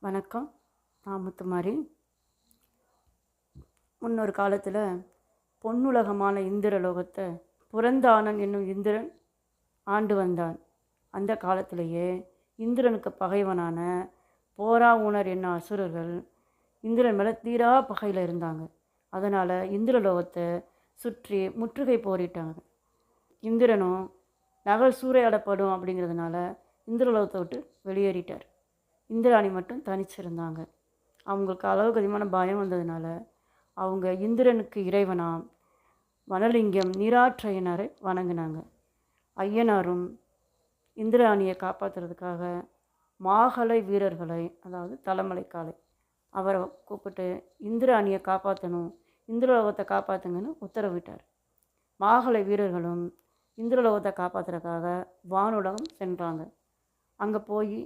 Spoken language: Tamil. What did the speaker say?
வணக்கம். நான் முத்துமாரி. முன்னொரு காலத்தில் பொன்னுலகமான இந்திரலோகத்தை புரந்தானன் என்னும் இந்திரன் ஆண்டு வந்தான். அந்த காலத்திலேயே இந்திரனுக்கு பகைவனான போராவுணர் என்னும் அசுரர்கள் இந்திரன் மேலே தீரா பகையில் இருந்தாங்க. அதனால் இந்திரலோகத்தை சுற்றி முற்றுகை போரிட்டாங்க. இந்திரனும் நகல் சூறையாடப்படும் அப்படிங்கிறதுனால இந்திரலோகத்தை விட்டு வெளியேறிட்டார். இந்திராணி மட்டும் தனிச்சிருந்தாங்க. அவங்களுக்கு அளவுக்கு அதிகமான பயம் வந்ததுனால அவங்க இந்திரனுக்கு இறைவனாம் வனலிங்கம் நீராற்றையனாரை வணங்கினாங்க. ஐயனாரும் இந்திராணியை காப்பாற்றுறதுக்காக மாகலை வீரர்களை, அதாவது தலைமலைக்காலை, அவரை கூப்பிட்டு இந்திராணியை காப்பாற்றணும், இந்திரலோகத்தை காப்பாற்றுங்கன்னு உத்தரவிட்டார். மாகலை வீரர்களும் இந்திரலோகத்தை காப்பாற்றுறதுக்காக வானுலகம் சென்றாங்க. அங்கே போய்